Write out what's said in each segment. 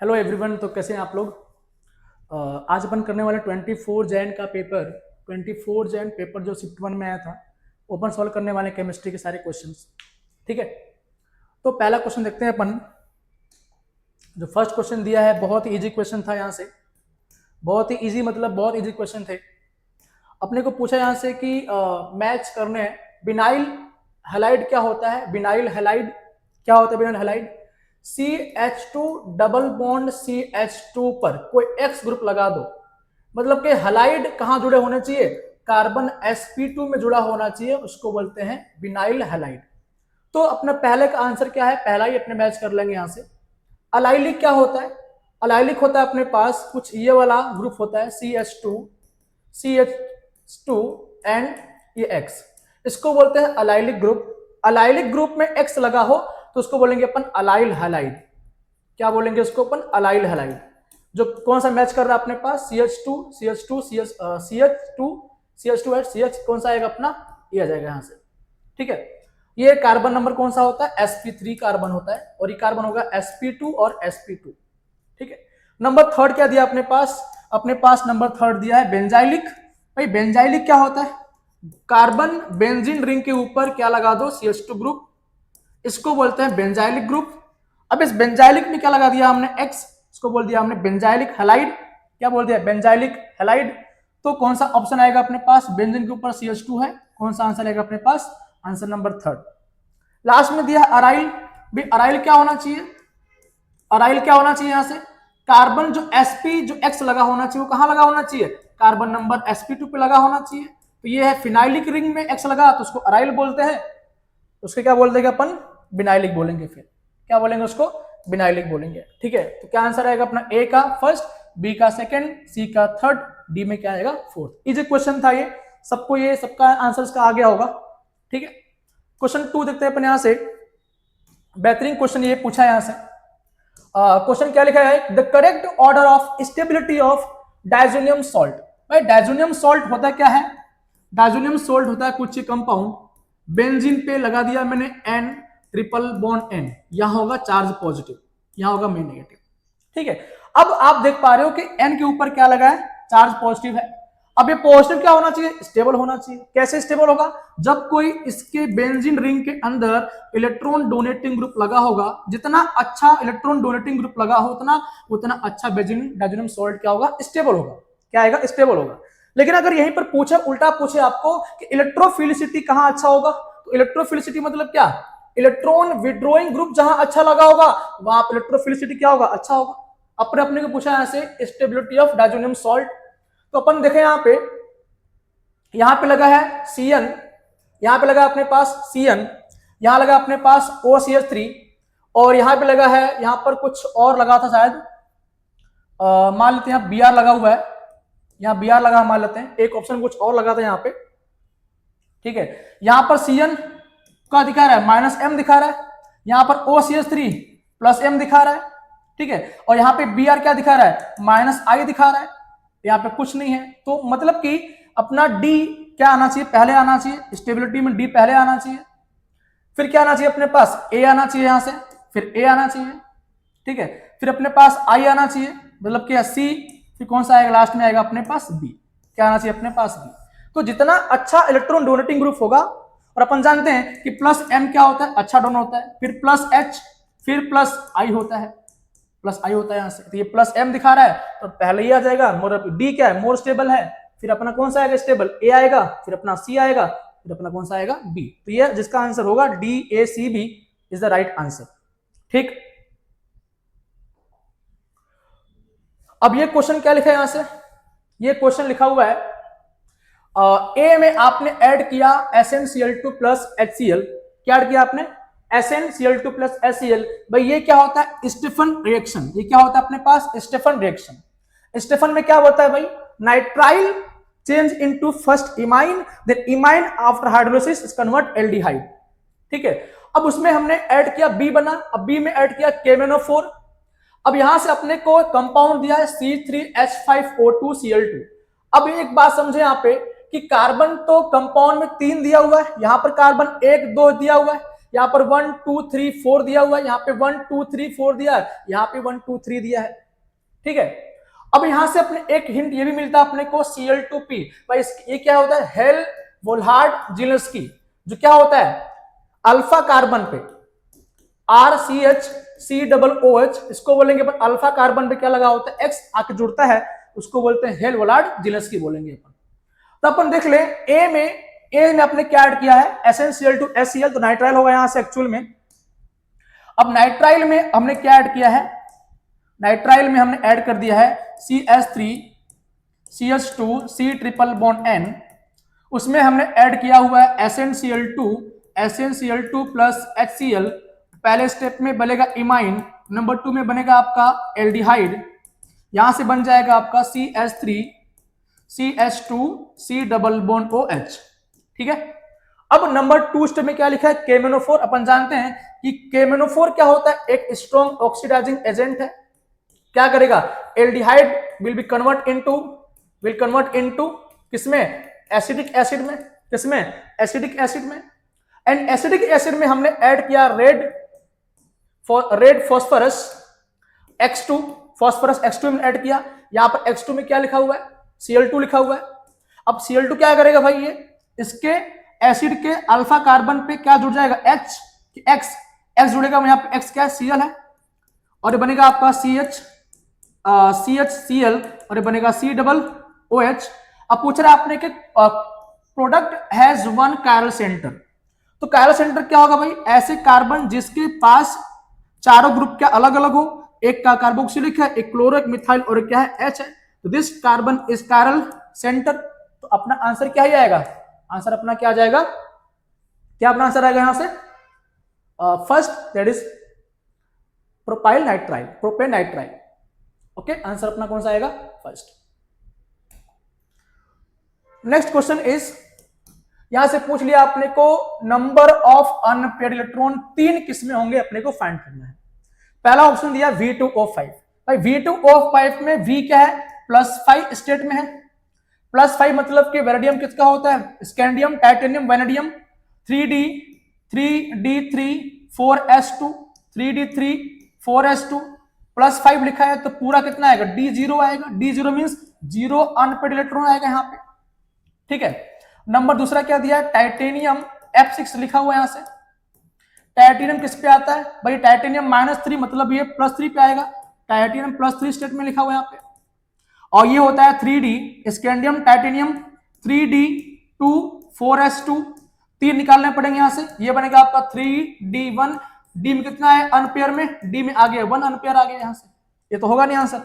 Hello everyone. तो कैसे हैं आप लोग। आज अपन करने वाले 24 जैन का पेपर। 24 जैन पेपर जो शिफ्ट 1 में आया था, ओपन सॉल्व करने वाले केमिस्ट्री के सारे क्वेश्चंस। ठीक है, तो पहला क्वेश्चन देखते हैं अपन। जो फर्स्ट क्वेश्चन दिया है बहुत ही इजी क्वेश्चन था। यहाँ से बहुत ही इजी मतलब बहुत इजी क्वेश्चन थे। अपने को पूछा यहाँ से कि मैच करने हैं बिनाइल हैलाइड क्या होता है। बिनाइल हैलाइड क्या होता है? Vinyl halide CH2 double bond CH2 पर कोई X ग्रुप लगा दो। मतलब कि हैलाइड कहां जुड़े होने चाहिए? कार्बन sp2 में जुड़ा होना चाहिए, उसको बोलते हैं बिनाइल हैलाइड। तो अपना पहले का आंसर क्या है? पहला ही अपने मैच कर लेंगे यहां से। अलाइलिक क्या होता है? अलाइलिक होता है अपने पास कुछ ये वाला ग्रुप होता है CH2 एंड ये X, इसको बोलते हैं अलाइलिक ग्रुप। अलाइलिक ग्रुप में X लगा हो तो उसको बोलेंगे अपन अलाइल हैलाइड। क्या बोलेंगे उसको अपन? Allyl halide. जो कौन सा मैच कर रहा है अपने पास? CH2 एट CH कौन सा आएगा अपना? ये आ जाएगा यहां से। ठीक है, ये कार्बन नंबर कौन सा होता है? sp3 कार्बन होता है, और ये कार्बन होगा sp2 और sp2। ठीक है, नंबर थर्ड क्या दिया अपने पास? अपने पास नंबर थर्ड दिया है बेंजाइलिक। भाई बेंजाइलिक क्या होता है? कार्बन बेंजीन रिंग के ऊपर क्या लगा दो? CH2 ग्रुप, इसको बोलते हैं बेंजाइलिक ग्रुप। अब इस बेंजाइलिक में क्या लगा दिया हमने? X, इसको बोल दिया हमने बेंजाइलिक हैलाइड। क्या बोल दिया? Benzylic halide. तो कौन सा ऑप्शन आएगा अपने पास? बेंजीन के ऊपर CH2 है, कौन सा आंसर आएगा अपने पास? Answer number third. लास्ट में दिया अराइल। भी अराइल क्या होना चाहिए? अराइल क्या होना चाहिए? यहां से कार्बन जो sp जो X लगा होना चाहिए वो कहां लगा होना चाहिए? कार्बन नंबर sp2 पे लगा होना चाहिए। तो ये है फिनाइलिक रिंग में X लगा तो उसको अराइल बोलते हैं। उसके क्या बोल देंगे अपन? बिनाइलिक बोलेंगे। फिर क्या बोलेंगे उसको? बिनाइलिक बोलेंगे। ठीक है, तो क्या आंसर आएगा अपना? ए का फर्स्ट, बी का सेकंड, सी का थर्ड, डी में क्या आएगा? फोर्थ। इजी क्वेश्चन था ये, सबको ये सबका आंसर इसका आ गया होगा। ठीक है, क्वेश्चन 2 देखते हैं अपन यहां से। बेहतरीन क्वेश्चन ये पूछा है यहां से। क्वेश्चन क्या लिखा है? The correct order of stability of diazonium salt. भाई डायजोनियम सॉल्ट होता क्या है? डायजोनियम सॉल्ट होता है कुछ कंपाउंड, बेंजीन पे लगा दिया मैंने N, ट्रिपल बॉन्ड N, यहां होगा चार्ज पॉजिटिव, यहां होगा में नेगेटिव। ठीक है, अब आप देख पा रहे हो कि N के ऊपर क्या लगा है? चार्ज पॉजिटिव है। अब ये पॉजिटिव क्या होना चाहिए? स्टेबल होना चाहिए। कैसे स्टेबल होगा? जब कोई इसके बेंजीन रिंग के अंदर इलेक्ट्रॉन डोनेटिंग ग्रुप लगा होगा, जितना अच्छा इलेक्ट्रॉन डोनेटिंग ग्रुप लगा हो उतना उतना अच्छा बेंजीन डायजोनियम सॉल्ट क्या होगा? स्टेबल होगा। क्या आएगा? स्टेबल होगा। लेकिन अगर यहीं पर पूछे, उल्टा पूछे आपको कि इलेक्ट्रोफिलिसिटी कहां अच्छा होगा, तो इलेक्ट्रोफिलिसिटी मतलब क्या? इलेक्ट्रॉन विड्रॉइंग ग्रुप जहां अच्छा लगा होगा वहां पर इलेक्ट्रोफिलिसिटी क्या होगा? अच्छा होगा। अपने अपने को पूछा यहां से स्टेबिलिटी ऑफ डायजोनियम सॉल्ट। तो अपन देखें यहां पे लगा है Cn, यहां पे लगा अपने पास Cn, यहां लगा अपने पास OCH3, और यहां पे लगा है, यहां पर कुछ और लगा था शायद, मान लेते हैं Br लगा हुआ है, यहां Br लगा मान लेते हैं, एक ऑप्शन कुछ और लगा था यहां पे। ठीक है, यहां पर Cn का दिखा रहा है -m दिखा रहा है, यहां पर OCH3 +m दिखा रहा है। ठीक है, और यहां पे Br क्या दिखा रहा है? -I दिखा रहा है, यहाँ पे कुछ नहीं है। तो मतलब कि अपना D क्या आना चाहिए? पहले आना चाहिए। स्टेबिलिटी में D पहले आना चाहिए। फिर क्या आना चाहिए अपने पास? A आना चाहिए यहां से, फिर A आना चाहिए। ठीक है, फिर अपने पास I आना चाहिए, मतलब कि C, फिर कौन सा आएगा? लास्ट में आएगा अपने पास B। क्या आना चाहिए अपने पास? B। तो जितना अच्छा इलेक्ट्रॉन डोनेटिंग ग्रुप होगा, और अपन जानते हैं कि +m क्या होता है? अच्छा डोनर होता है, फिर +H, फिर +I होता है, +I होता है यहां से। तो ये +m दिखा रहा है तो पहले ही आ जाएगा। मोर D क्या है? मोर स्टेबल है। फिर अपना कौन सा आएगा स्टेबल? A आएगा, फिर अपना C आएगा, फिर अपना कौन सा आएगा? B। तो ये जिसका आंसर होगा DACB is the right answer. ठीक, अब ये क्वेश्चन क्या लिखा है यहां से? ये क्वेश्चन लिखा हुआ है ए में आपने ऐड किया SnCl2 प्लस HCl। क्या ऐड किया आपने? SnCl2 plus HCl। भाई ये क्या होता है? Stephen reaction. ये क्या होता है अपने पास? Stephen reaction. स्टेफन में क्या होता है भाई? Nitrile change into first imine, then imine after hydrolysis is convert aldehyde. ठीक है, अब उसमें हमने ऐड किया B बना, अब B में ऐड किया KMnO4। अब यहां से अपने को कंपाउंड दिया है C3H5O2Cl2। अब एक बात समझे यहां पे कि कार्बन तो कंपाउंड में 3 दिया हुआ है, यहां पर कार्बन 1 2 दिया हुआ है, यहाँ पर 1 2 3 4 दिया हुआ है, यहाँ पे 1 2 3 4 दिया है, यहाँ पे 1 2 3 दिया है, ठीक है। अब यहां से अपने एक हिंट ये भी मिलता है अपने को Cl2p, भाई ये क्या होता है, हेल वोल्हार्ड जिलेस्की, जो क्या होता है अल्फा कार्बन पे RCH इसको बोलेंगे अपन अल्फा कार्बन पे क्या लगा होता है, X आके जुड़ता है, उसको बोलते हैं हेल वोल्हार्ड जिलेस्की बोलेंगे अपन। तो अपन देख ले ए में अपने क्या ऐड किया है SnCl2 HCl, तो नाइट्राइल होगा यहां से एक्चुअल में। अब नाइट्राइल में हमने क्या ऐड किया है, नाइट्राइल में हमने ऐड कर दिया है CH3 CH2 C triple bond N, उसमें हमने ऐड किया हुआ है SnCl2 प्लस HCl। पहले स्टेप में बनेगा इमाइन, नंबर 2 में बनेगा आपका एल्डिहाइड, यहां से बन जाएगा आपका CH3 CH2 C double bond OH, ठीक है। अब नंबर 2 स्टेप में क्या लिखा है केमेनोफोर। अपन जानते हैं कि केमेनोफोर क्या होता है, एक स्ट्रॉन्ग ऑक्सीडाइजिंग एजेंट है, क्या करेगा एल्डिहाइड विल कन्वर्ट इनटू किसमें, एसिडिक एसिड में, किसमें एसिडिक एसिड में। एंड एसिडिक एसिड में हमने ऐड किया red phosphorus X2, phosphorus X2 में ऐड किया, यहां पर X2 में क्या लिखा हुआ है Cl2 लिखा हुआ है। अब Cl2 क्या करेगा भाई, ये इसके एसिड के अल्फा कार्बन पे क्या जुड़ जाएगा X जुड़ेगा, यहाँ पे X क्या है Cl है, और ये बनेगा आपका CHCl और ये बनेगा C डबल OH। अब पूछ रहा है आपने कि प्रोडक्ट हैज 1 कायरल सेंटर, तो कायरल सेंटर क्या होगा भाई, ऐसे कार्बन जिसके पास चारों ग्रुप क्या अलग अलग हो, एक का कार्बोक्सिलिक है, एक क्लोरो, एक मिथाइल और क्या है H है, तो this carbon is chiral centre. तो अपना आंसर क्या ही आएगा, आंसर अपना क्या आ जाएगा, क्या अपना आंसर आएगा यहां से first, that is propane nitrile. Okay, answer अपना कौन सा आएगा फर्स्ट। नेक्स्ट क्वेश्चन इज, यहां से पूछ लिया आपने को नंबर ऑफ अनपेयर्ड इलेक्ट्रॉन 3 किसमें होंगे अपने को फाइंड करना है। पहला ऑप्शन दिया V2O5, भाई V2O5 में V क्या है +5 स्टेट में है, +5 मतलब कि वेनेडियम किसका होता है, scandium titanium vanadium, 3D3 4s2 3D3 4s2 +5 लिखा है, तो पूरा कितना आएगा D0 आएगा, D0 मींस 0 अनपेयर्ड इलेक्ट्रॉन आएगा यहाँ पे, ठीक है। नंबर दूसरा क्या दिया है, टाइटेनियम F6 लिखा हुआ है, यहां से टाइटेनियम किस पे आता है भाई, टाइटेनियम -3 मतलब ये +3 पे आएगा, टाइटेनियम +3 स्टेट में लिखा हुआ है यहाँ पे। और ये होता है 3D scandium titanium 3D2 4s2, 3 निकालने पड़ेंगे यहां से, ये बनेगा आपका 3D1, डी में कितना है अनपेयर में, डी में आगे 1 अनपेयर आ गया यहां से, ये तो होगा नहीं आंसर।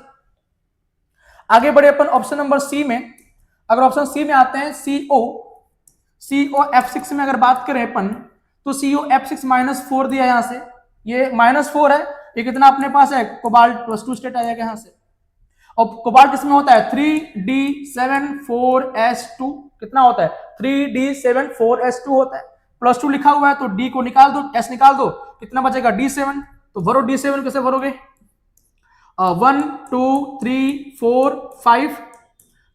आगे बढ़े अपन ऑप्शन नंबर सी में, अगर ऑप्शन सी में आते हैं COF6 में अगर बात करें अपन, तो COF6 -4 दिया यहां से, ये -4 है, ये कितना अपने पास है कोबाल्ट +2 स्टेट आ जाएगा यहां से। और कोबाल्ट किसमें होता है 3D7 4s2, कितना होता है 3D7 4s2 होता है, +2 लिखा हुआ है, तो D को निकाल दो, S निकाल दो, कितना बचेगा D7, तो भरो D7 कैसे भरोगे, 1 2 3 4 5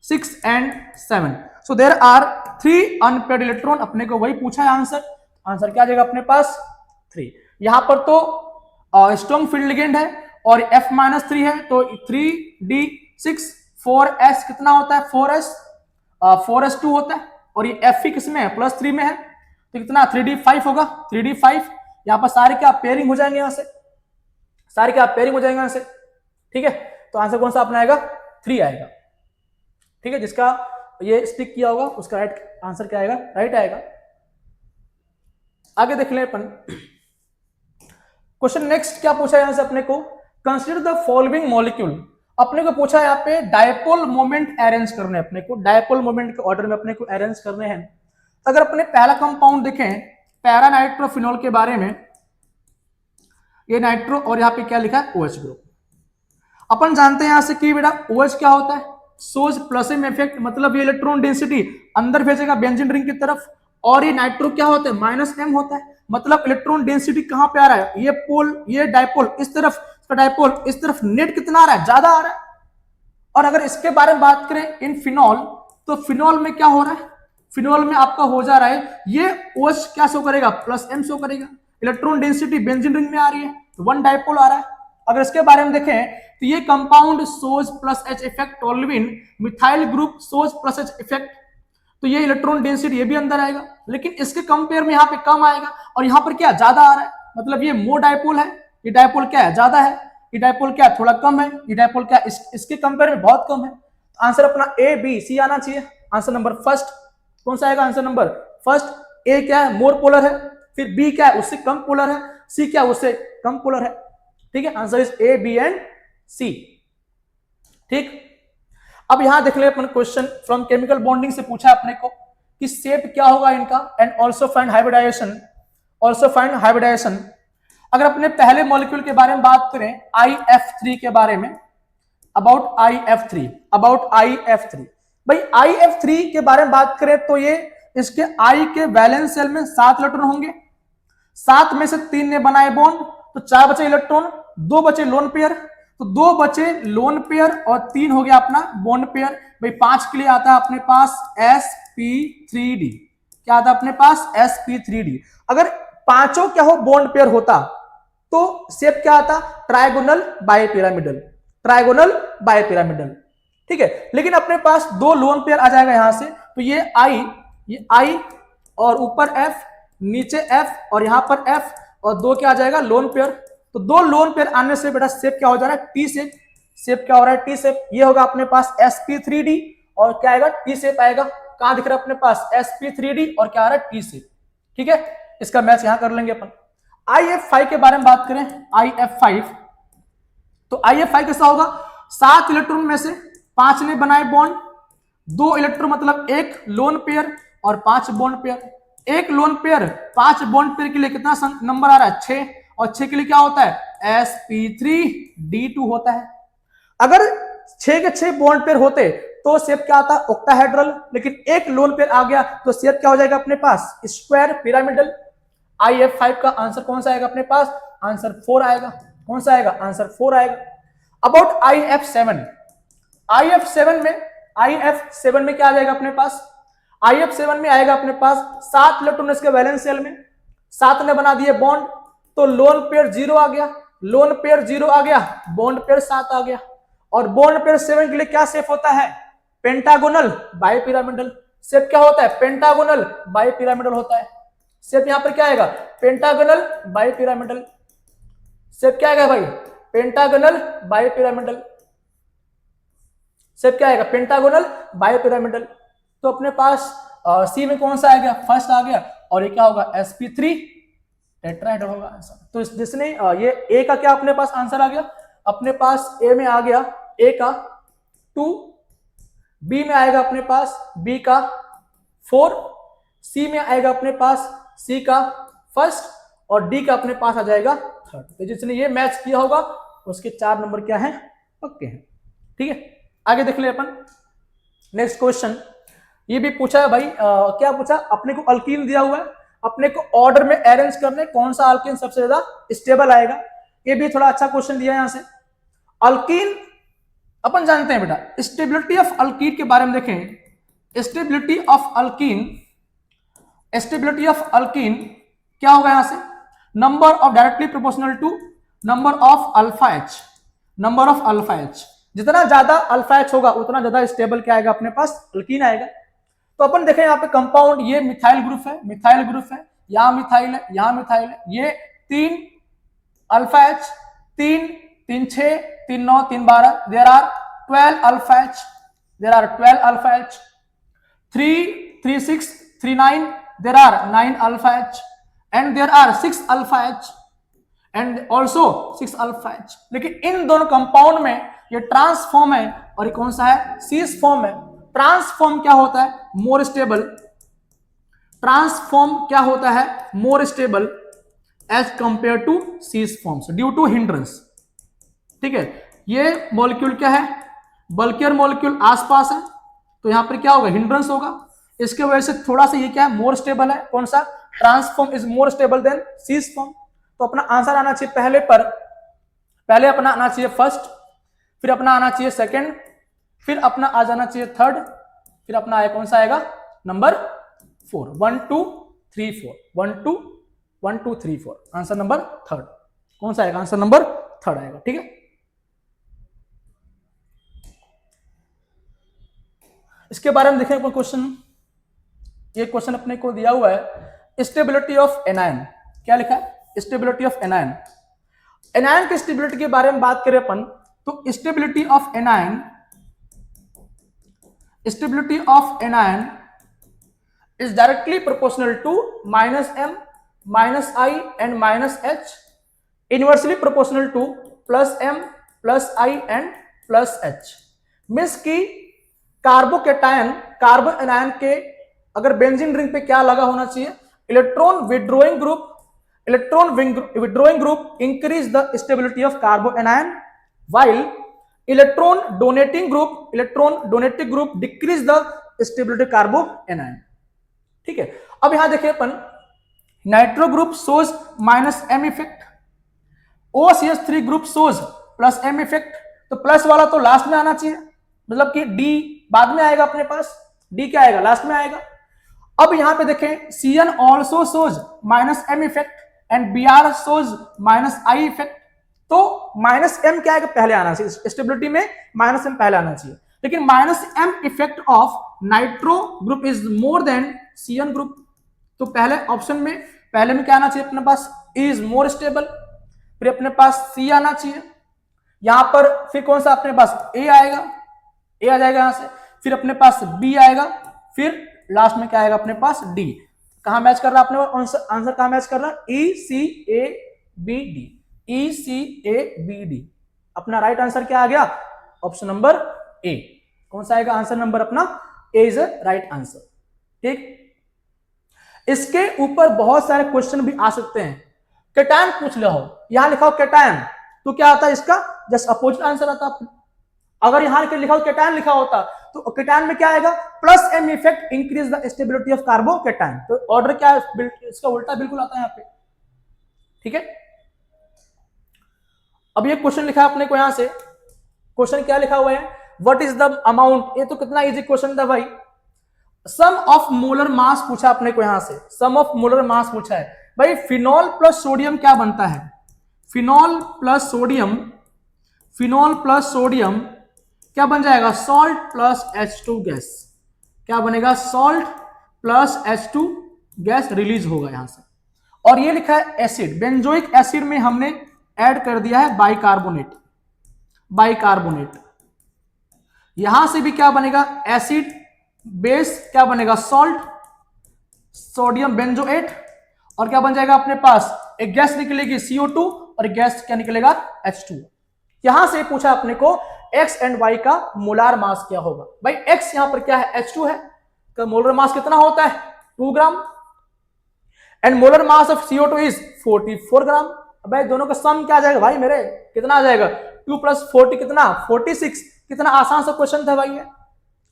6 and 7, so there are 3 unpaired electron, अपने को वही पूछा है आंसर, आंसर क्या आ जाएगा अपने पास 3। यहां पर तो स्ट्रॉन्ग फील्ड लिगेंड है और F-3 है, तो 3D6 4s कितना होता है 4s2 होता है, और ये F किसमें है +3 में है, तो कितना 3D5 होगा, 3D5, यहां पर सारे क्या पेयरिंग हो जाएंगे, यहां से सारे क्या पेयरिंग हो जाएंगे यहां से, ठीक है। तो आंसर कौन सा अपना आएगा 3 आएगा, ठीक है। जिसका ये स्टिक किया होगा उसका राइट आंसर क्या आएगा, राइट आएगा। आगे देख ले अपन क्वेश्चन नेक्स्ट क्या पूछा यहां से अपने को, कंसीडर द फॉलोइंग मॉलिक्यूल, अपने को पूछा यहाँ पे डायपोल मोमेंट अरेंज करने, अपने को डायपोल मोमेंट के ऑर्डर में अपने को अरेंज करने हैं। अगर अपने पहला कंपाउंड देखें पैरा नाइट्रोफिनॉल के बारे में, ये नाइट्रो और यहाँ पे क्या लिखा है OH ग्रुप। अपन जानते हैं यहां से कि बेटा OH क्या होता है, सोज प्लसम इफेक्ट, मतलब ये इलेक्ट्रॉन डेंसिटी अंदर भेजेगा बेंजीन रिंग की तरफ, और ये नाइट्रो क्या होता है -m होता है, मतलब इलेक्ट्रॉन डेंसिटी कहां पे आ रहा है, ये पोल, ये डायपोल इस तरफ, डायपोल इस तरफ, नेट कितना आ रहा है, ज्यादा आ रहा है। और अगर इसके बारे में बात करें इन फिनॉल, तो फिनॉल में क्या हो रहा है, फिनॉल में आपका हो जा रहा है ये OH क्या शो करेगा +m शो करेगा, इलेक्ट्रॉन डेंसिटी बेंजीन रिंग में आ रही है, तो 1 डायपोल आ रहा है। अगर इसके बारे में देखें तो ये compound shows plus H effect, toluene methyl group shows plus H effect, तो ये इलेक्ट्रॉन डेंसिटी ये भी अंदर आएगा, लेकिन इसके कंपेयर में यहाँ पे कम आएगा, और यहाँ पर क्या ज्यादा आ रहा है, मतलब ये मोर डायपोल है, ये डायपोल क्या है ज्यादा है, ये डायपोल क्या थोड़ा कम है, ये डायपोल क्या इसके कंपेयर में बहुत कम है। तो आंसर अपना ए बी सी आना चाहिए। आंसर नंबर फर्स्ट कौन सा आएगा, आंसर नंबर फर्स्ट। ए क्या है, मोर पोलर है, फिर बी क्या है, उससे कम पोलर है, सी क्या है, उससे कम पोलर है। ठीक है, answer is A B and C. ठीक, अब यहां देख ले अपन क्वेश्चन फ्रॉम केमिकल बॉन्डिंग से पूछा अपने को कि शेप क्या होगा इनका, and also find hybridization, also find hybridization. अगर अपने पहले मॉलिक्यूल के बारे में बात करें IF3 के बारे में, अबाउट IF3 भाई IF3 के बारे में बात करें तो ये इसके I के वैलेंस शेल में 7 इलेक्ट्रॉन होंगे, 7 में से 3 ने बनाए बॉन्ड, तो 4 बचे इलेक्ट्रॉन, 2 बचे लोन पेयर, तो 2 बचे लोन पेयर और 3 हो गया अपना बॉन्ड पेयर। भाई 5 के लिए आता है अपने पास sp3d, क्या आता है अपने पास sp3d। अगर पांचों क्या हो बॉन्ड पेयर होता तो शेप क्या आता, ट्रायगोनल बाइपिरामिडल, ट्रायगोनल बाइपिरामिडल। ठीक है, लेकिन अपने पास 2 लोन पेयर आ जाएगा यहां से, तो ये I और ऊपर F, नीचे F और यहां पर F, और 2 क्या आ जाएगा लोन पेयर। तो 2 लोन पेयर आने से बेटा शेप क्या हो जा रहा है, टी शेप। शेप क्या हो रहा है, टी शेप। ये होगा अपने पास sp3d और क्या आएगा, टी शेप आएगा। कहां दिख रहा है अपने पास sp3d और क्या आ रहा है, टी शेप। ठीक है, इसका मैच यहां कर लेंगे अपन। IF5 के बारे में बात करें, IF5, तो IF5 कैसा होगा, 7 इलेक्ट्रॉन में से 5 ने बनाए बॉन्ड, 2 इलेक्ट्रॉन मतलब 1 लोन पेयर और 5 bond pair. 1 lone pair 5 bond pair के लिए कितना नंबर आ रहा है, 6, और 6 के लिए क्या होता है, sp3d2 होता है। अगर 6 के 6 बॉन्ड पेयर होते तो शेप क्या आता, ऑक्टाहेड्रल, लेकिन 1 लोन पेयर आ गया तो शेप क्या हो जाएगा अपने पास, स्क्वायर पिरामिडल। IF5 का आंसर कौन सा आएगा अपने पास, आंसर 4 आएगा। कौन सा आएगा, आंसर 4 आएगा। अबाउट IF7, IF7 में क्या आ जाएगा अपने पास, IF7 में आएगा अपने पास 7 इलेक्ट्रॉन इसके वैलेंस शेल में, 7 ने बना दिए बॉन्ड, तो लोन पेयर 0 आ गया, लोन पेयर 0 आ गया, बॉन्ड पेयर 7 आ गया, और बॉन्ड पेयर 7 के लिए क्या शेप होता है, पेंटागोनल बाइपिरामिडल। शेप क्या होता है, पेंटागोनल बाइपिरामिडल होता है। शेप यहां पर क्या आएगा, पेंटागोनल बाइपिरामिडल। शेप क्या आएगा भाई, पेंटागोनल बाइपिरामिडल। शेप क्या आएगा, पेंटागोनल बाइपिरामिडल। तो अपने पास सी में कौन सा आ गया, फर्स्ट आ गया, और ये क्या होगा, sp3 टेट्राहेड्रल होगा आंसर। तो जिसने ये ए का क्या अपने पास आंसर आ गया, अपने पास ए में आ गया ए का 2, बी में आएगा अपने पास बी का 4, सी में आएगा अपने पास सी का फर्स्ट, और डी का अपने पास आ जाएगा 3rd। तो जिसने ये मैच किया होगा उसके 4 नंबर क्या है, पक्के हैं। ठीक है, आगे देख ले अपन नेक्स्ट क्वेश्चन। ये भी पूछा है भाई, क्या पूछा, अपने को अल्कीन दिया हुआ है, अपने को ऑर्डर में अरेंज करने कौन सा अल्कीन सबसे ज्यादा स्टेबल आएगा। ये भी थोड़ा अच्छा क्वेश्चन दिया है यहां से। अल्कीन अपन जानते हैं बेटा, स्टेबिलिटी ऑफ अल्कीन के बारे में देखें, stability of alkene, stability of alkene क्या होगा यहां से, number of directly proportional to number of alpha H, number of alpha H. जितना ज्यादा अल्फा एच होगा उतना ज्यादा स्टेबल क्या आएगा अपने पास, अल्कीन आएगा। तो अपन देखें यहाँ पे कंपाउंड, ये मिथाइल ग्रुप है, मिथाइल ग्रुप है, यहां मिथाइल है, यहां मिथाइल है, ये 3 alpha H, 3 3 6 3 9 3 12, there are 12 alpha H, there are 12 alpha H, 3 3 6 3 9, there are 9 alpha H, and there are 6 alpha H, and also 6 alpha H। लेकिन इन दोनों कंपाउंड में ये ट्रांसफॉर्म है, और ये कौन सा है, सीस फॉर्म है। ट्रांसफॉर्म क्या होता है, मोर स्टेबल। ट्रांसफॉर्म क्या होता है, more stable as compare to cis forms due to hindrance. ठीक है, ये मॉलिक्यूल क्या है, बल्कियर मॉलिक्यूल आसपास है, तो यहां पर क्या होगा, हिंड्रेंस होगा। इसके वजह से थोड़ा सा ये क्या है, मोर स्टेबल है। कौन सा, trans form is more stable than cis form. तो अपना आंसर आना चाहिए पहले पर, पहले अपना आना चाहिए फर्स्ट, फिर अपना आना चाहिए सेकंड, फिर अपना आ जाना चाहिए थर्ड, फिर अपना आया कौन सा आएगा, नंबर 4, 1 2 3 4, 1 2 1 2 3 4, आंसर नंबर थर्ड कौन सा आएगा? आंसर नंबर थर्ड आएगा। ठीक है, इसके बारे में देखें क्वेश्चन। ये क्वेश्चन अपने को दिया हुआ है स्टेबिलिटी ऑफ एनायन। क्या लिखा है? Stability of anion. एनायन के स्टेबिलिटी के बारे में बात करें अपन तो stability of anion, stability of anion is directly proportional to minus m minus I and minus h, inversely proportional to plus m plus I and plus h। Means की carbocation, carbanion के अगर benzene ring पे क्या लगा होना चाहिए? Electron withdrawing group, electron withdrawing group increase the stability of carbanion, while electron donating group, electron donating group decrease the stability carbanion. ठीक है, अब यहां देखिए अपन nitro group shows minus M effect, OCH3 group shows plus M effect. तो plus वाला तो last में आना चाहिए, मतलब कि डी बाद में आएगा अपने पास, डी क्या आएगा? लास्ट में आएगा। अब यहां पे देखें CN also shows minus M effect and BR shows minus I effect. तो माइनस एम क्या आएगा? पहले आना चाहिए, स्टेबिलिटी में माइनस एम पहले आना चाहिए, लेकिन minus M effect of nitro group is more than CN group. तो पहले ऑप्शन में पहले में क्या आना चाहिए अपने पास? इज मोर स्टेबल, फिर अपने पास C आना चाहिए, यहां पर फिर कौन सा अपने पास? A आएगा, A आ जाएगा यहां से, फिर अपने पास B आएगा, फिर लास्ट में क्या आएगा अपने पास? D। कहां मैच कर रहा है अपने आंसर कहां मैच कर रहा है? ECABD, ECABD। अपना राइट आंसर क्या आ गया? Option number A। कौन सा आएगा आंसर नंबर अपना? A is a right answer. ठीक, इसके ऊपर बहुत सारे क्वेश्चन भी आ सकते हैं। कैटायन पूछ लो, यहां लिखा हो कैटायन तो क्या आता है? इसका जस्ट अपोजिट आंसर आता है। अगर यहां लिखा हो कैटायन लिखा होता तो कैटायन में क्या आएगा? Plus M effect increase the stability of carbocation. तो ऑर्डर क्या है? इसका उल्टा बिल्कुल आता है यहां पे। ठीक है, अब ये क्वेश्चन लिखा है अपने को, यहां से क्वेश्चन क्या लिखा हुआ है? What is the amount. ये तो कितना इजी क्वेश्चन था भाई। सम ऑफ मोलर मास पूछा अपने को, यहां से सम ऑफ मोलर मास पूछा है भाई। फिनॉल प्लस सोडियम क्या बनता है? Phenol plus sodium, phenol plus sodium क्या बन जाएगा? Salt plus H2 gas. क्या बनेगा? Salt plus H2 gas release होगा यहां से। और ये लिखा है एसिड, बेंजोइक एसिड में हमने ऐड कर दिया है बाइकार्बोनेट, बाइकार्बोनेट। यहां से भी क्या बनेगा? एसिड बेस क्या बनेगा? सॉल्ट, सोडियम बेंजोएट, और क्या बन जाएगा अपने पास? एक गैस निकलेगी CO2 और गैस क्या निकलेगा? H2। यहां से पूछा अपने को X एंड Y का मोलार मास क्या होगा। भाई X यहां पर क्या है? H2 है, तो मोलर मास कितना होता है? 2 gram, and molar mass of CO2 is 44 gram. भाई दोनों का सम क्या आ जाएगा भाई मेरे? कितना आ जाएगा? 2 + 40 कितना? 46। कितना आसान सा क्वेश्चन था भाई ये।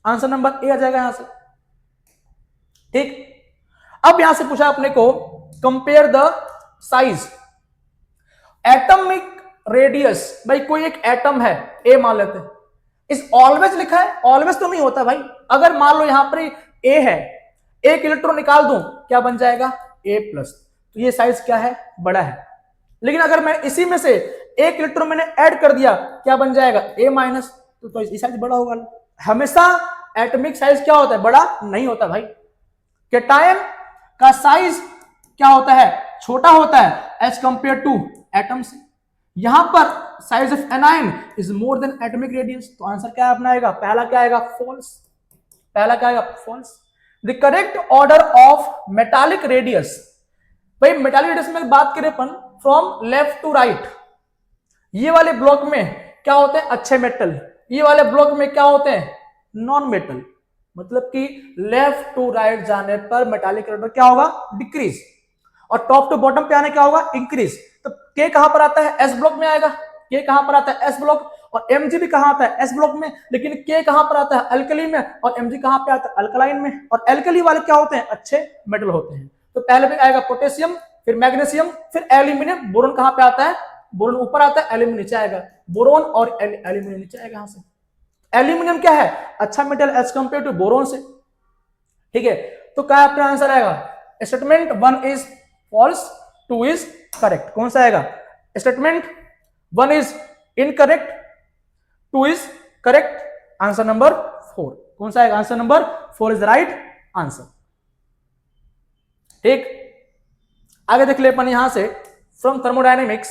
आंसर नंबर A आ जाएगा यहां से। ठीक, अब यहां से पूछा अपने को compare the size atomic radius. भाई कोई एक एटम है A मान लेते हैं, इस ऑलवेज लिखा है, ऑलवेज तो नहीं होता भाई। अगर मान लो यहां पर A है, एक इलेक्ट्रॉन निकाल दूं क्या बन जाएगा? A+। तो ये साइज क्या है? बड़ा है। लेकिन अगर मैं इसी में से एक इलेक्ट्रॉन मैंने ऐड कर दिया क्या बन जाएगा? A-। तो ये साइज बड़ा होगा। हमेशा एटॉमिक साइज क्या होता है? बड़ा नहीं होता भाई। कैटायन का साइज क्या होता है? छोटा होता है एज कंपेयर टू एटम से। यहां पर size of anion is more then atomic radius. तो आंसर क्या अपना आएगा? पहला क्या आएगा? फॉल्स। पहला क्या आएगा? False. The correct order of metallic radius. भाई मेटालिक रेडियस में बात करें अपन फ्रॉम लेफ्ट टू राइट, ये वाले ब्लॉक में क्या होते हैं? अच्छे मेटल। ये वाले ब्लॉक में क्या होते हैं? Non metal. मतलब कि लेफ्ट टू राइट जाने पर मेटालिक ऑर्डर क्या होगा? डिक्रीज, और टॉप टू बॉटम पे आने क्या होगा? इंक्रीज। तो के कहां पर आता है? एस ब्लॉक में आएगा। के कहां पर आता है? S block. और Mg भी कहां आता है? एस ब्लॉक में। लेकिन के कहां पर आता है? अल्कली में। और Mg कहां पे आता है? अल्कलाइन में। और एल्कली वाले क्या होते हैं? अच्छे मेटल होते हैं। तो पहले भी आएगा पोटेशियम, फिर मैग्नीशियम, फिर एल्यूमिनियम। बोरोन कहां पे आता है? बोरोन ऊपर आता है, एल्यूमिनियम नीचे आएगा। बोरोन और एल्यूमिनियम नीचे आएगा यहां से। एल्यूमिनियम क्या है? अच्छा metal as compare to boron से। ठीक है, तो क्या अपना आंसर आएगा? Statement 1 is false 2 is correct. कौन सा आएगा statement? 1 is incorrect, 2 is correct. Answer number 4 कौन सा आएगा? Answer number 4 is the right answer. ठीक, आगे देख ले अपन यहां से फ्रॉम थर्मोडायनेमिक्स।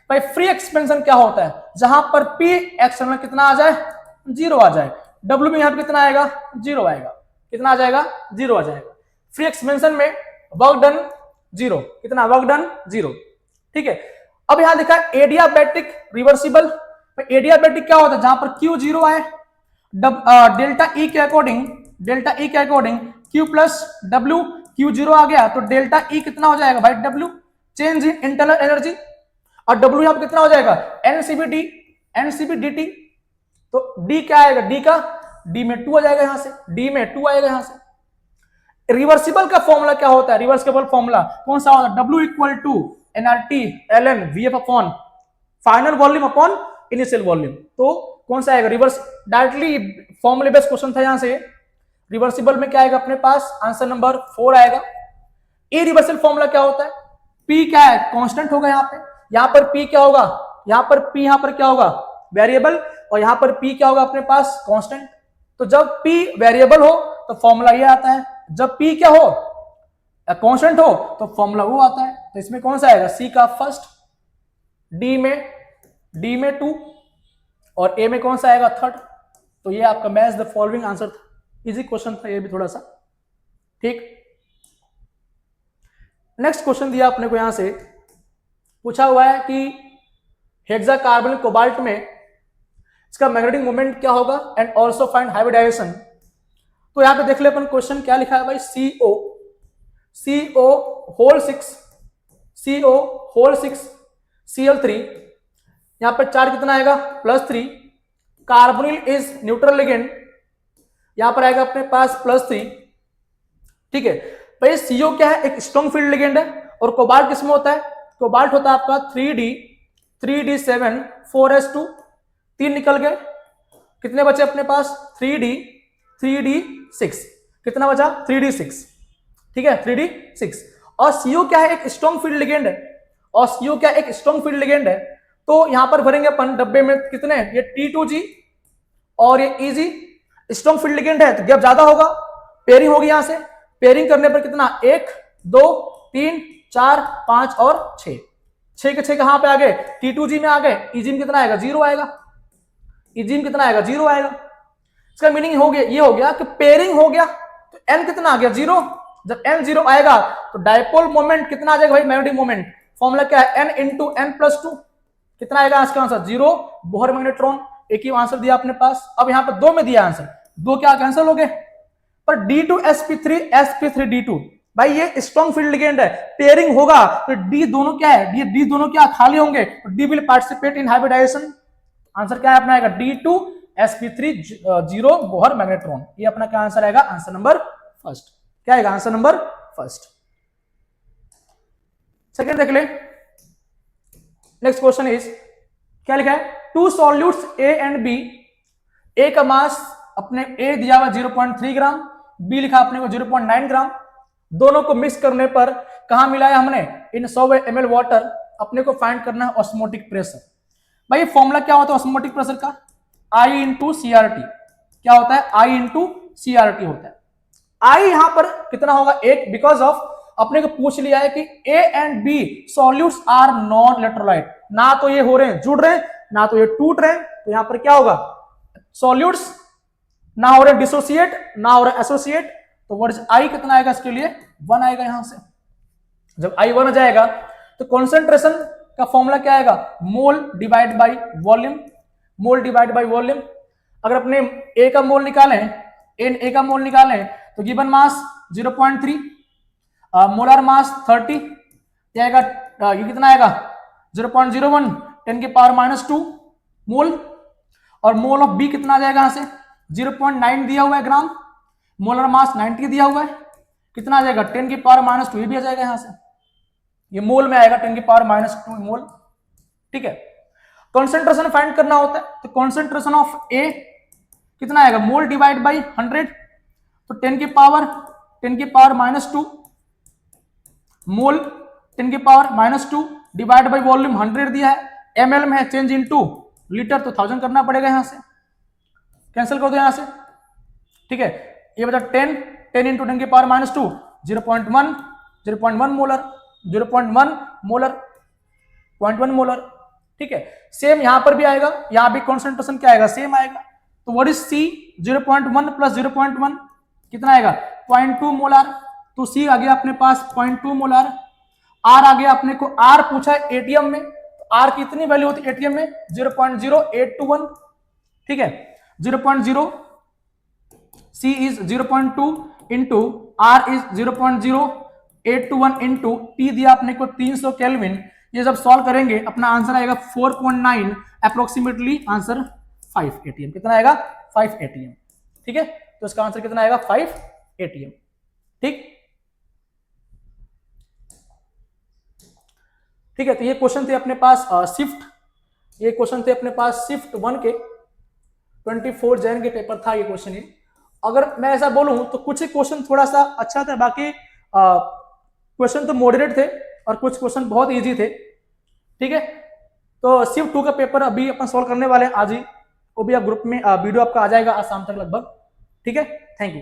भाई फ्री एक्सपेंशन क्या होता है? जहां पर P एक्सटर्नल कितना आ जाए? 0 आ जाए। W में यहां पर कितना आएगा? 0 आएगा। कितना आ जाएगा? 0 आ जाएगा। फ्री एक्सपेंशन में वर्क डन 0, कितना वर्क डन? 0। ठीक है, अब यहां लिखा है एडियाबैटिक रिवर्सिबल। एडियाबैटिक क्या होता है? जहां पर Q 0 आए, डेल्टा E के according Q plus W, Q 0 आ गया तो डेल्टा E कितना हो जाएगा भाई? W, change in internal energy. और W यहां पर कितना हो जाएगा? NCB/dt। तो D क्या आएगा? D में 2 आ जाएगा यहां से, D में 2 आएगा यहां से। रिवर्सिबल का फॉर्मूला क्या होता है? रिवर्सिबल फॉर्मूला कौन सा होता है? W equal to nRT ln VF upon final volume upon initial volume. तो कौन सा आएगा? रिवर्स, डायरेक्टली फॉर्मूले बेस्ड क्वेश्चन था यहां से। रिवर्सिबल में क्या आएगा अपने पास? आंसर नंबर 4 आएगा। इरिवर्सिबल फॉर्मूला क्या होता है? P क्या है? कांस्टेंट होगा यहां पे। यहां पर P क्या होगा? यहां पर P यहां पर क्या होगा? वेरिएबल। और यहां पर P क्या होगा अपने पास? कांस्टेंट। तो जब P वेरिएबल हो तो फॉर्मूला ये आता है, जब P क्या हो? कांस्टेंट हो तो फॉर्मूला वो आता है। तो इसमें कौन सा आएगा? C का फर्स्ट, D में 2 और A में कौन सा आएगा? थर्ड। तो ये आपका मैच द फॉलोइंग आंसर था। इजी क्वेश्चन था ये भी थोड़ा सा। ठीक, नेक्स्ट क्वेश्चन दिया अपने को, यहां से पूछा हुआ है कि हेक्साकार्बोनिल कोबाल्ट में इसका मैग्नेटिक मोमेंट क्या होगा एंड आल्सो फाइंड हाइब्रिडाइजेशन। तो यहां पे देख ले अपन क्वेश्चन क्या लिखा है भाई? CO होल 6 Cl3, यहां पर चार्ज कितना आएगा? +3। कार्बोनिल इज न्यूट्रल लिगेंड, यहां पर आएगा अपने पास +3। ठीक है भाई, CO क्या है? एक स्ट्रॉन्ग फील्ड लिगेंड है। और कोबाल्ट किसमें होता है? कोबाल्ट होता है आपका 3D7 4s2, 3 निकल गए, कितने बचे अपने पास? 3D6, कितना बचा? 3D6। ठीक है, 3D6। और CO क्या है? एक स्ट्रॉन्ग फील्ड लिगेंड है। तो यहां पर भरेंगे अपन डब्बे में कितने? ये T2G और ये EG। स्ट्रॉन्ग फील्ड लिगेंड है तो गैप ज्यादा होगा, पेयरिंग होगी। यहां से पेयरिंग करने पर कितना? 1 2 3 4 5 और 6 के 6 कहां पे आ गए? T2G में आ गए। EG में कितना आएगा? 0 आएगा। इसका मीनिंग हो गया, ये हो गया कि पेयरिंग हो गया तो N कितना आ गया? 0। जब N 0 आएगा तो डायपोल मोमेंट कितना आ जाएगा भाई? मैग्नेटिक मोमेंट फॉर्मूला क्या है? N × N+2, कितना आएगा इसका आंसर? 0। बोहर मैग्नेट्रॉन, एक ही आंसर दिया अपने पास। अब यहां पर 2 में दिया आंसर, 2 क्या कैंसिल हो गए? पर D2sp3 भाई ये स्ट्रॉन्ग फील्ड लिगेंड है, पेयरिंग होगा तो D दोनों क्या है? D दोनों क्या खाली होंगे? तो D will participate in hybridisation. Answer क्या है अपना? आएगा D2sp3 0 बोहर मैग्नेट्रॉन। ये अपना क्या आंसर आएगा? Answer number first. क्या आएगा? Answer number first. सेकंड देख ले। नेक्स्ट क्वेश्चन इज, क्या लिखा है? 2 solutes A and B, A का मास अपने A दिया हुआ 0.3 ग्राम, B लिखा अपने को 0.9 ग्राम। दोनों को मिक्स करने पर कहां मिलाया हमने? इन 100 ml वाटर। अपने को फाइंड करना है ऑस्मोटिक प्रेशर। भाई फॉर्मूला क्या होता है ऑस्मोटिक प्रेशर का? I × CRT। क्या होता है? I × CRT होता है। I यहां पर कितना होगा? 1, बिकॉज ऑफ अपने को पूछ लिया है कि A and B solutes are non electrolyte, ना तो ये हो रहे हैं जुड़ रहे हैं, ना तो ये टूट रहे हैं। तो यहां पर क्या होगा? सॉल्यूट्स ना हो रहे डिसोसिएट, ना हो रहे एसोसिएट। तो वर्ड I कितना आएगा इसके लिए? 1 आएगा यहां से। जब I 1 आ जाएगा तो कॉन्सेंट्रेशन का फॉर्मूला क्या आएगा? मोल डिवाइड बाई वॉल्यूम। अगर अपने A का मोल निकालें तो गिवन मास 0.3, मोलर मास 30, क्या आएगा? ये कितना आएगा? 0.01 10⁻² मोल। और मोल ऑफ B कितना आ जाएगा यहां से? 0.9 दिया हुआ है ग्राम, मोलर मास 90 दिया हुआ है, कितना आ जाएगा? 10⁻²। ये भी आ जाएगा यहां से, ये मोल में आएगा 10⁻² मोल। ठीक है, कॉन्सेंट्रेशन फाइंड करना होता है तो कॉन्सेंट्रेशन ऑफ A कितना आएगा? मोल डिवाइड बाई 100, तो 10⁻²। मोल 10 की पावर -2 डिवाइड बाई वॉल्यूम 100 दिया है, ml में है, चेंज इनटू लीटर तो 1000 करना पड़ेगा, यहां से कैंसिल कर दो यहां से, ठीक है। ये बचा 10 इंटू 10 की पावर -2 0.1 मोलर 0.1 मोलर 0.1 मोलर, ठीक है। सेम यहां पर भी आएगा, यहां भी कॉन्सेंट्रेशन क्या आएगा, सेम आएगा। तो व्हाट इज सी, 0.1 प्लस 0.1 कितना आएगा 0.2 मोलर। तो सी आ गया अपने पास 0.2 मोलर। आर आ गया अपने को, आर पूछा है एटीएम में, तो आर की कितनी वैल्यू होती है एटीएम में 0.0821, ठीक है। 0.0 C is 0.2 into R is 0.0821 into T दिया अपने को 300 केल्विन। ये जब सॉल्व करेंगे अपना आंसर आएगा 4.9 अप्रोक्सीमेटली आंसर 5 एटीएम। कितना आएगा 5 एटीएम, ठीक है। तो इसका आंसर कितना आएगा 5 एटीएम, ठीक। ठीक है, तो ये क्वेश्चन थे अपने पास शिफ्ट, ये क्वेश्चन थे अपने पास शिफ्ट 1 के 24 जैन के पेपर था ये क्वेश्चन। ये अगर मैं ऐसा बोलूं तो कुछ ही क्वेश्चन थोड़ा सा अच्छा था, बाकी क्वेश्चन तो मॉडरेट थे और कुछ क्वेश्चन बहुत इजी थे, ठीक है। तो शिफ्ट 2 का पेपर अभी अपन सॉल्व करने वाले हैं आज ही, वो भी आप ग्रुप में वीडियो आपका आ जाएगा आज शाम तक लगभग, ठीक है। Thank you.